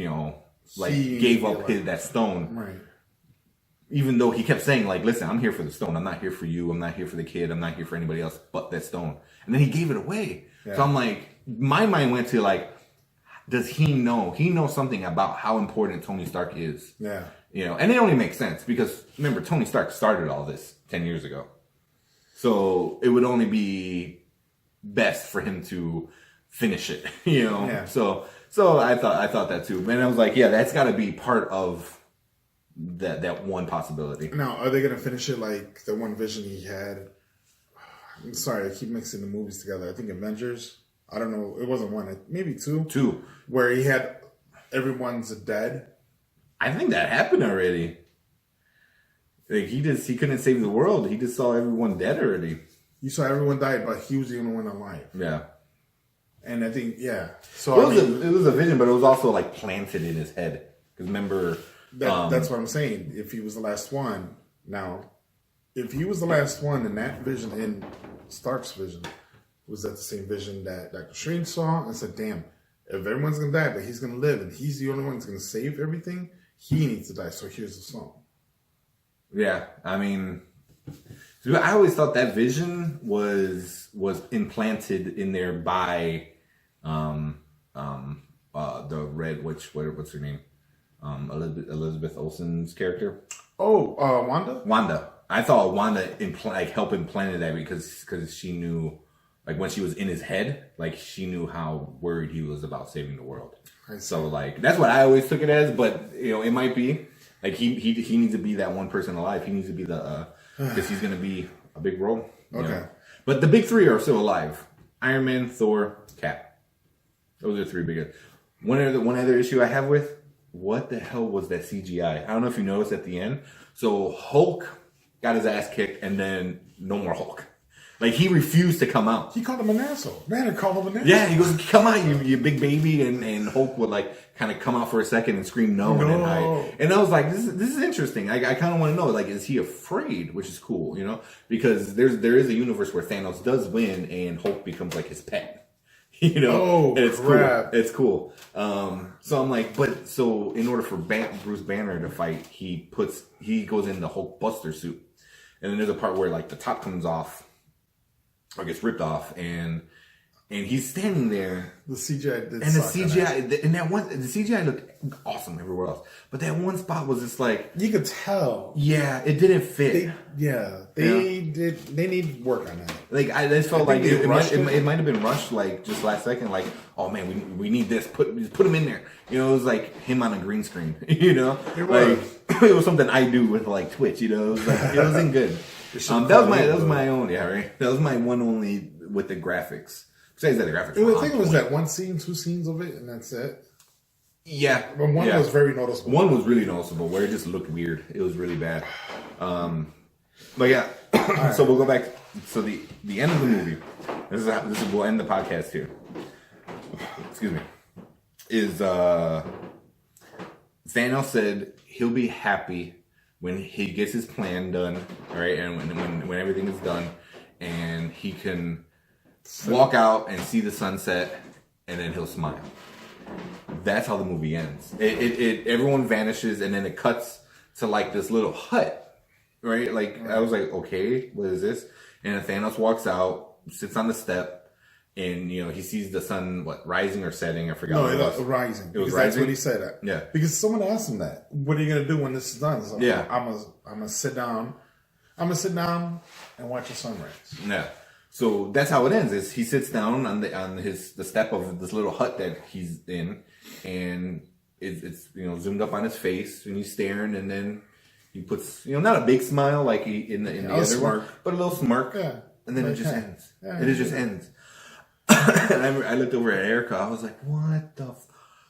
gave up that stone, right? Even though he kept saying listen, I'm here for the stone. I'm not here for you. I'm not here for the kid. I'm not here for anybody else but that stone. And then he gave it away. Yeah. So I'm like, my mind went to does he know? He knows something about how important Tony Stark is. Yeah. And it only makes sense because remember, Tony Stark started all this 10 years ago. So it would only be best for him to finish it, Yeah. So I thought that too. And I was like, yeah, that's got to be part of that one possibility. Now, are they going to finish it like the one vision he had? I'm sorry, I keep mixing the movies together. I think Avengers. I don't know. It wasn't one. Maybe two. Two. Where he had everyone's dead. I think that happened already. He couldn't save the world. He just saw everyone dead already. You saw everyone died, but he was the only one alive. Yeah. And I think, yeah. So it was a vision, but it was also planted in his head. Because remember... that's what I'm saying. If he was the last one. Now, if he was the last one in that vision, in Stark's vision... Was that the same vision that Dr. Strange saw? And said, damn, if everyone's going to die, but he's going to live, and he's the only one that's going to save everything, he needs to die. So here's the song. Yeah, I mean, I always thought that vision was implanted in there by the red, what's her name? Elizabeth Olsen's character. Oh, Wanda? Wanda. I thought Wanda helped implant that because she knew... when she was in his head, she knew how worried he was about saving the world. So that's what I always took it as. But it might be he needs to be that one person alive. He needs to be because he's going to be a big role. Okay. But the big three are still alive: Iron Man, Thor, Cap. Those are three big. One other issue I have with what the hell was that CGI? I don't know if you noticed at the end. So Hulk got his ass kicked, and then no more Hulk. He refused to come out. He called him an asshole. Man, I called him an asshole. Yeah, he goes, come out, you big baby. And Hulk would kind of come out for a second and scream no. And then hide. And I was like, this is interesting. I kind of want to know, is he afraid? Which is cool, Because there is a universe where Thanos does win and Hulk becomes his pet. You know, Oh, and it's crap. cool. It's cool. So I'm like, so in order for Bruce Banner to fight, he goes in the Hulk Buster suit, and then there's a part where like the top comes off or gets ripped off, and he's standing there. The CGI did And the suck CGI, and that one, the CGI looked awesome everywhere else, but that one spot was just like, you could tell. yeah, it didn't fit. They need work on that. Like I just felt like they it rushed it. might have been rushed, like just last second. Like, oh man, we need this. Put him in there. You know, it was like him on a green screen. You know, It was. like it was something I do with like Twitch. You know, it was like it wasn't good. That was my own. Yeah, right. That was my one only with the graphics. Besides that, the graphics. I think it was that one scene, 2 scenes of it, and that's it. Yeah, But one was very noticeable. One was really noticeable where it just looked weird. It was really bad. But yeah, so we'll go back. So the end of the movie. This is we'll end the podcast here. Excuse me. Is Thanos said he'll be happy when he gets his plan done, all right, and when everything is done, and he can walk out and see the sunset, and then he'll smile. That's how the movie ends. Everyone vanishes, and then it cuts to like this little hut, right? Like I was like, okay, what is this? And then Thanos walks out, sits on the step, and you know he sees the sun rising or setting. I forgot. No, what it it was. was rising. It was Because rising. that's what he said. Yeah. Because someone asked him that. What are you gonna do when this is done? So Yeah. I'm gonna sit down. I'm gonna sit down and watch the sunrise. Yeah. So that's how it ends. Is he sits down on the step of this little hut that he's in, and it's zoomed up on his face, and he's staring, and then he puts not a big smile like in the other smirk. one, but a little smirk, Yeah. and then it Like just that. ends. Yeah, And it just ends. And I looked over at Erica. I was like, "What the?"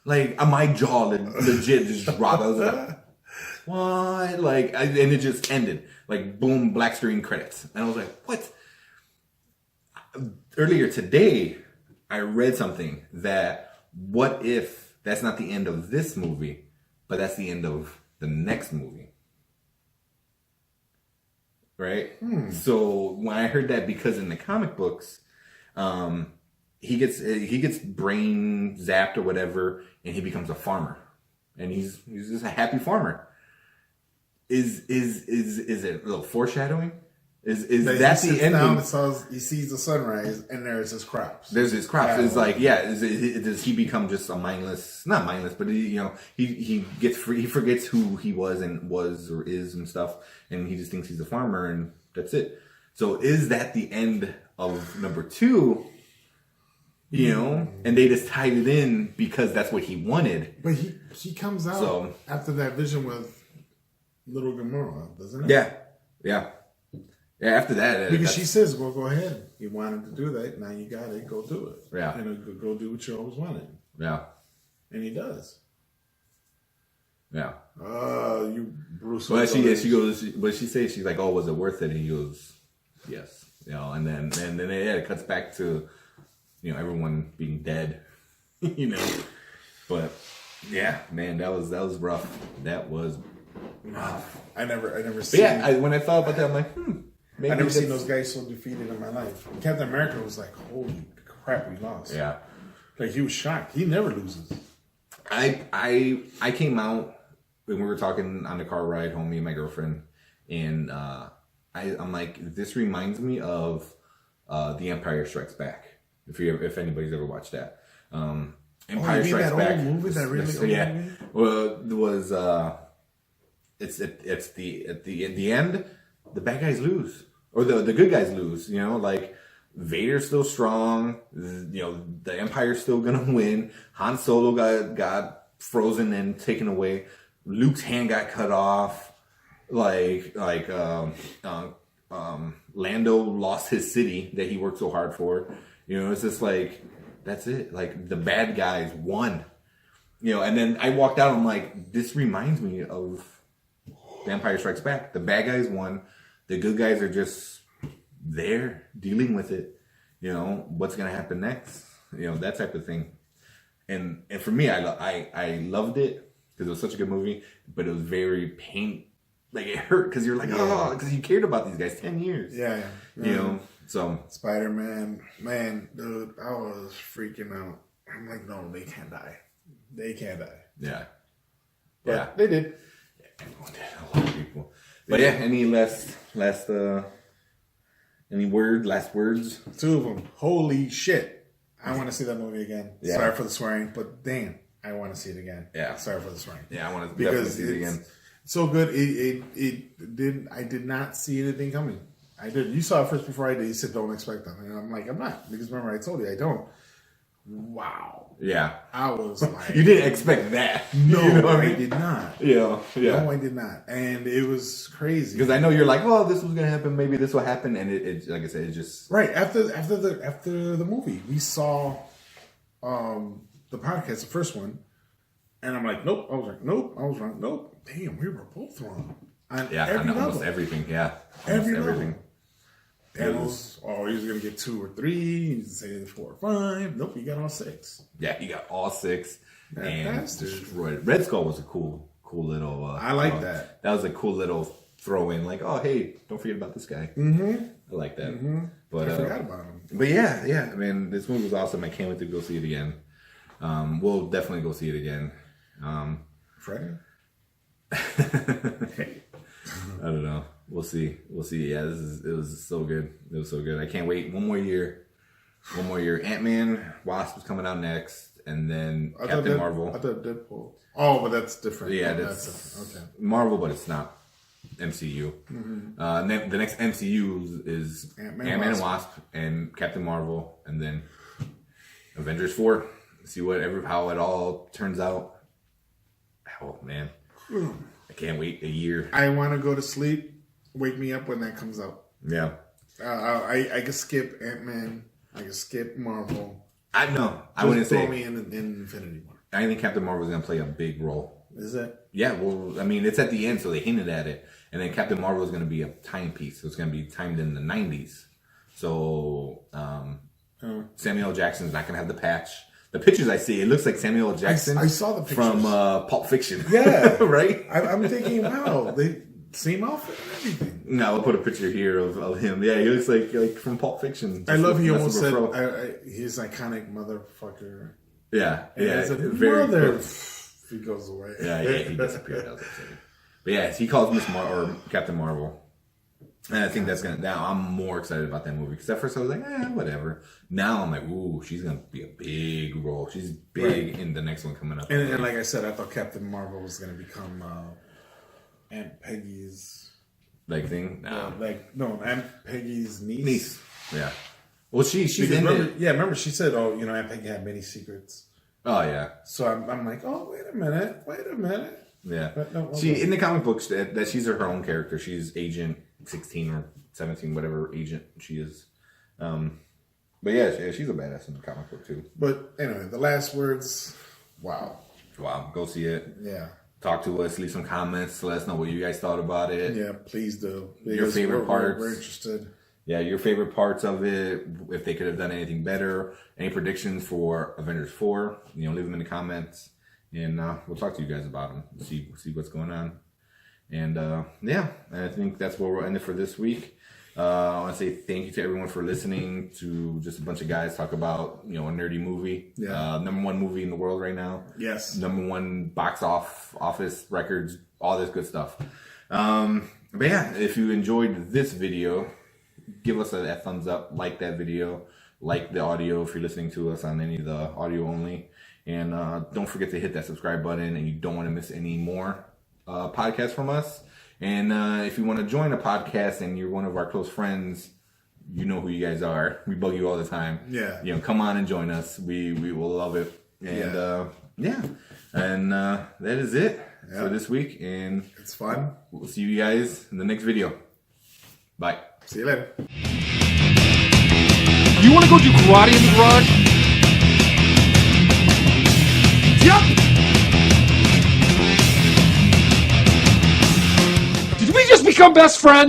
Like my jaw legit just dropped. I was like, "What?" Like, and it just ended. Like boom, black screen credits, and I was like, "What?" Earlier today, I read something that what if that's not the end of this movie, but that's the end of the next movie, right? So when I heard that, because in the comic books, he gets brain zapped or whatever, and he becomes a farmer, and he's just a happy farmer. Is it a little foreshadowing? Is that the ending? He sees the sunrise, and there's his crops. There's his crops. It's like, yeah. Does he become just a mindless? Not mindless, but he forgets who he was or is and stuff, and he just thinks he's a farmer, and that's it. So is that the end of number 2? And they just tied it in because that's what he wanted. But he comes out after that vision with little Gamora, doesn't it? Yeah. After that, because she says, "Well, go ahead. You wanted to do that. Now you got it. Go do it. Yeah. Go do what you always wanted." Yeah. And he does. Yeah. You Bruce. Well, she goes. But she says, she's like, "Oh, was it worth it?" And he goes, "Yes." And then it cuts back to everyone being dead. But yeah, man, that was rough. That was rough. I never But seen. yeah, when I thought about that, I'm like, maybe I never seen those guys so defeated in my life. Captain America was like, "Holy crap, we lost." Yeah. Like he was shocked. He never loses. I came out when we were talking on the car ride home, me and my girlfriend, and I'm like, this reminds me of The Empire Strikes Back. If anybody's ever watched that, Empire Strikes that Back. Old movie, that really old movie? Well, it was it's at the end, the bad guys lose or the good guys lose. Like Vader's still strong. The Empire's still gonna win. Han Solo got frozen and taken away. Luke's hand got cut off. Lando lost his city that he worked so hard for. It's just like, that's it. Like the bad guys won. And then I walked out. I'm like, this reminds me of The Empire Strikes Back. The bad guys won. The good guys are just there dealing with it. What's gonna happen next? That type of thing. And for me, I loved it because it was such a good movie, but it was very Like it hurt because you're like, because you cared about these guys 10 years. Yeah. So Spider-Man, man, dude, I was freaking out. I'm like, no, they can't die. They can't die. Yeah. But Yeah. they did. Everyone did. A lot of people. But yeah, any last words? 2 of them. Holy shit. I want to see that movie again. Yeah. Sorry for the swearing, but damn, I want to see it again. Yeah. Sorry for the swearing. Yeah, I want to definitely see it again. So good. It didn't. I did not see anything coming. I did. You saw it first before I did. You said don't expect that, and I'm like, I'm not, because remember I told you I don't. Wow. Yeah. I was like, You didn't expect that. no, You know what I did not. Yeah. Yeah. No, I did not, and it was crazy. Because I know you're like, oh, this was gonna happen. Maybe this will happen, and it like I said, it just Right after the movie, we saw the podcast, the first one, and I'm like, nope. I was like, nope. I was wrong. Nope. Damn, we were both wrong. On yeah, every on almost level. everything. Yeah, Every almost level. Thanos, oh, he was gonna get 2 or 3. He's saying 4 or 5. Nope, he got all 6. Yeah, he got all 6 That and bastard. destroyed it. Red Skull was a cool little. I like that. That was a cool little throw in. Like, oh hey, don't forget about this guy. Mm-hmm. I like that. Mm-hmm. But I forgot about him. But yeah. I mean, this movie was awesome. I can't wait to go see it again. We'll definitely go see it again. Friday? I don't know. We'll see. Yeah, it was so good. It was so good. I can't wait. One more year. Ant-Man, Wasp is coming out next, and then Captain Marvel. I thought Deadpool. Oh, but that's different. Yeah, Oh, that's okay. Marvel, but it's not MCU. Mm-hmm. And then the next MCU is Ant-Man and Wasp and Captain Marvel, and then Avengers 4. See how it all turns out. Oh man, I can't wait a year. I want to go to sleep. Wake me up when that comes out. Yeah. I can skip Ant-Man. I can skip Marvel. I wouldn't throw say. me in Infinity War. I think Captain Marvel is going to play a big role. Is it? Yeah, well, I mean, it's at the end, so they hinted at it. And then Captain Marvel is going to be a timepiece. So it's going to be timed in the 90s. So Samuel L. Jackson's not going to have the patch. The pictures I see, it looks like Samuel L. Jackson. I saw the pictures. From Pulp Fiction. Yeah. Right? I'm thinking, wow, they same outfit and everything. No, I'll put a picture here of him. Yeah, he looks like from Pulp Fiction. I love he almost said fro. he's iconic motherfucker. Yeah. And Yeah. as a Very mother, close. he goes away. Yeah, he disappeared. That was upsetting. But yeah, he calls or Captain Marvel. And I think that's now I'm more excited about that movie. Because at first I was like, whatever. Now I'm like, ooh, she's going to be a big role. She's big in the next one coming up. And like I said, I thought Captain Marvel was going to become Aunt Peggy's... thing? No. Aunt Peggy's niece. Niece. Yeah. Well, she's in it. Yeah, remember she said, Aunt Peggy had many secrets. Oh, yeah. So I'm like, wait a minute. Yeah. But no, She in the comic books that she's her own character. She's Agent 16 or 17, whatever agent she is. But yeah, she's a badass in the comic book too. But anyway, the last words. Wow. Go see it. Yeah. Talk to us. Leave some comments. Let us know what you guys thought about it. Yeah, please do. Your favorite parts. We're interested. Yeah, your favorite parts of it. If they could have done anything better. Any predictions for Avengers 4? Leave them in the comments. And we'll talk to you guys about them. See what's going on. And I think that's where we'll end it for this week. I want to say thank you to everyone for listening to just a bunch of guys talk about a nerdy movie. Yeah. Number 1 movie in the world right now. Yes. Number 1 box office records, all this good stuff. But yeah, if you enjoyed this video, give us that thumbs up, like that video, like the audio if you're listening to us on any of the audio only. And don't forget to hit that subscribe button, and you don't want to miss any more podcasts from us. And if you want to join a podcast and you're one of our close friends, you know who you guys are. We bug you all the time. Yeah. Come on and join us. We will love it. And and that is it for this week. And it's fun. We'll see you guys in the next video. Bye. See you later. You want to go do karate in the garage? Yep! Did we just become best friends?